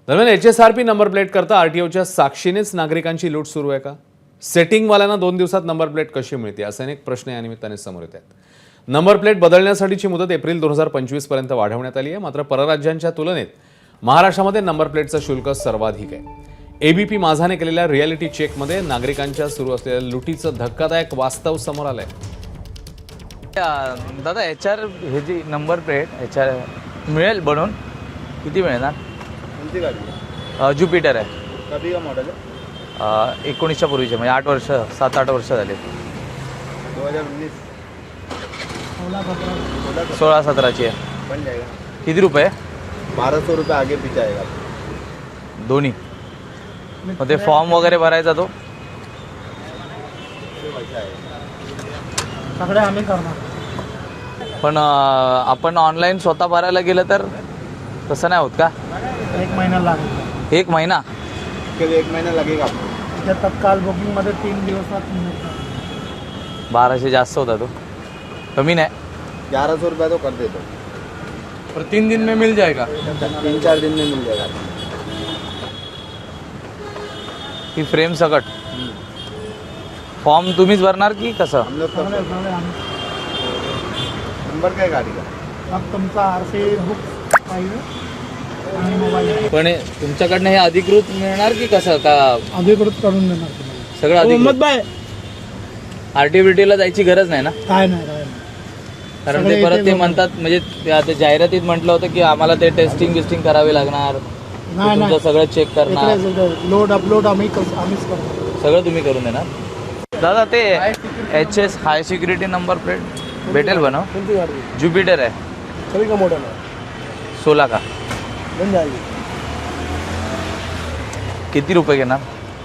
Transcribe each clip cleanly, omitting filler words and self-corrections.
दरम्यान HSRP number plate करता आरटीओच्या साक्षीनेच नागरिकांची लूट सुरू आहे का? सेटिंगवाल्यांना 2 दिवसात नंबर प्लेट कशी मिळते असे अनेक प्रश्न या निमित्ताने समोर येत आहेत. नंबर प्लेट बदलण्यासाठीची मुदत एप्रिल 2025 पर्यंत वाढवण्यात आली आहे. मात्र परराज्यांच्या तुलनेत महाराष्ट्रामध्ये नंबर प्लेटचं शुल्क सर्वाधिक आहे. ABP माझाने केलेल्या रियालिटी चेकमध्ये नागरिकांच्या सुरू असलेल्या लुटीचं धक्कादायक वास्तव समोर आलंय. दादा HR हे जी नंबर प्लेट HR मिळेल बनवून किती मिळणार? कोणती गाडी? ज्युपिटर आहे. कधी का मॉडेल आहे? 19च्या पूर्वीचे म्हणजे 8 वर्ष 7-8 वर्ष झाले. 2019 16-17ची आहे. बन जाएगा. किती रुपये? 1200 रुपये आगे पीछे आएगा. दोन्ही. मग ते फॉर्म वगैरे भरायचा तो सगळे आम्ही करणार. पण आपण ऑनलाईन स्वतः भरायला गेलं तर तसं नाही होत का? 1 महिना लागेल. 1 महिना? इसके 1 महीना लगेगा आपको. त्या तत्काल बुकिंगमध्ये 3 दिवसात मिळतात. 1200 जास्त होता तो, कमी नाही. 1100 रुपये तो कर देते. पर 3 दिन में मिल जाएगा. 3-4 दिन में मिल जाएगा. ही फ्रेम सकट फॉर्म तुम्हीच भरणार की कसं? हम लोग सगळे कर सगळे आम्ही. नंबर काय गाड़ी का? मग तुमचा RC बुक पाहिजे आणि मोबाईल पण तुमच्याकडनं हे अधिकृत मिळणार की कसं का? अधिकृत करून देणार तुम्हाला. सगळं अधिकृत. बाय RTBT जायची गरज नाही ना? काय नाही काय नाही. कारण सगळे ते परत इथे ते बघा. म्हणतात म्हणजे ते आता जाहिरातीत म्हटलं होतं की आम्हाला ते टेस्टिंग करावे लागणार, नाही तुमचं सगळं चेक करणार, लोड अपलोड आम्हीच करतो. सगळं तुम्ही करून देणार. दादा ते HS हाय सिक्युरिटी नंबर प्लेट भेटेल बनव? कोणती गाडी? ज्युपिटर आहे. सभी का मॉडल है. 16 का. बन जाएगी. किती रुपये घेणार?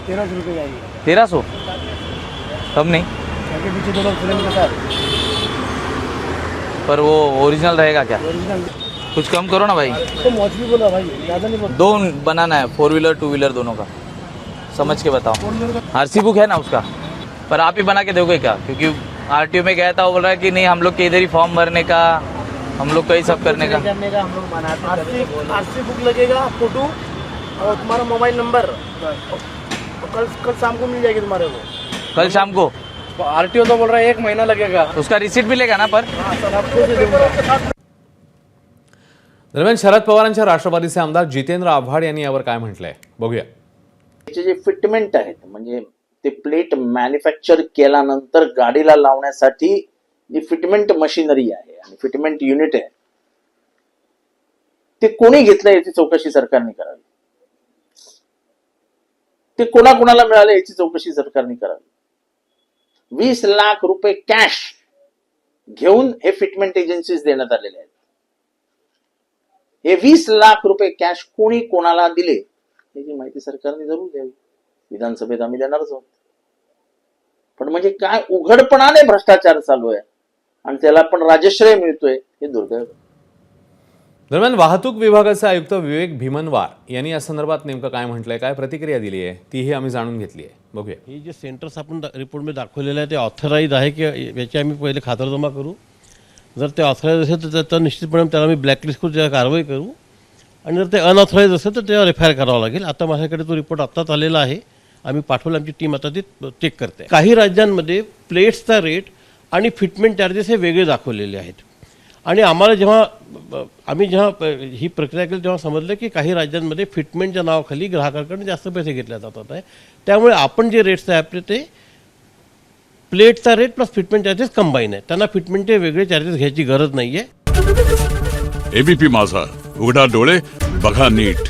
1300 रुपये जाएगी. 1300? कम नहीं? आगे पीछे दोनों फ्रेम के साथ. पर वो ओरिजिनल रहेगा क्या? ओरिजिनल कुछ कम करो ना भाई. तो मौज भी बोला भाई, ज़्यादा नहीं बोला. 2 बनाना है, 4 व्हीलर 2 व्हीलर दोनों का. समझ के बताओ. RC बुक है ना उसका? पर आप ही बना के दोगे क्या? क्योंकि RTO में गया था, वो बोल रहा है कि नहीं हम लोग के इधर ही फॉर्म भरने का, हम लोग का ही सब करने का. हम लोग बनाते. RC बुक लगेगा, फोटो और तुम्हारा मोबाइल नंबर. कल शाम को मिल जाएगी तुम्हारे को. कल शाम को? RTO तो बोल रहा है 1 महीना लगेगा. उसका रिसीट मिलेगा ना? पर हाँ सर, आपको भी दूंगा. दरम्यान शरद पवारांच्या राष्ट्रवादीचे आमदार जितेंद्र आव्हाड यांनी यावर काय म्हटलंय बघूया. त्याचे जे फिटमेंट आहेत म्हणजे ते प्लेट मॅन्युफॅक्चर केल्यानंतर गाडीला लावण्यासाठी जी फिटमेंट मशिनरी आहे आणि फिटमेंट युनिट आहे ते कोणी घेतलं याची चौकशी सरकारने करावी. ते कोणाकोणाला मिळाले याची चौकशी सरकारने करावी. 20 लाख रुपये कॅश घेऊन हे फिटमेंट एजन्सीज देण्यात आलेले आहेत. हे 20 लाख रुपये कॅश कोणी कोणाला दिले याची माहिती सरकारने जरूर द्यावी. विधानसभेत आम्ही देणारच आहोत. पण म्हणजे काय उघडपणाने भ्रष्टाचार चालू आहे आणि त्याला पण राजश्रय मिळतोय हे दुर्दैव. दरम्यान वाहतूक विभागाचे आयुक्त विवेक भीमनवार यांनी या संदर्भात नेमकं काय म्हटलंय, काय प्रतिक्रिया दिली आहे तीही आम्ही जाणून घेतली आहे. बघूया. ही जे सेंटर्स आपण रिपोर्टमध्ये दाखवलेलं आहे ते ऑथराईज आहे की याची आम्ही पहिले खातरजमा करू. जर ते ऑथराईज असेल तर निश्चितपणे त्याला आम्ही ब्लॅकलिस्ट करू, त्याला कारवाई करू. आणि जर ते अनऑथराईज असेल तर त्यावर FIR करावं लागेल. आता माझ्याकडे तो रिपोर्ट आत्ताच आलेला आहे, आम्ही पाठवला. आमची टीम आता ते चेक करते. काही राज्यांमध्ये प्लेट्सचा रेट आणि फिटमेंट चार्जेस हे वेगळे दाखवलेले आहेत. आणि आम्हाला जेव्हा ही प्रक्रिया केली तेव्हा समजलं की काही राज्यांमध्ये फिटमेंटच्या नावाखाली ग्राहकांकडून जास्त पैसे घेतले जातात आहे. त्यामुळे आपण जे रेट्स आहे आपले ते प्लेटचा rate plus fitment charges combine आहे. त्यांना फिटमेंटचे वेगळे चार्जेस घ्यायची गरज नाही आहे. ABP माझा, उघडा डोळे बघा नीट.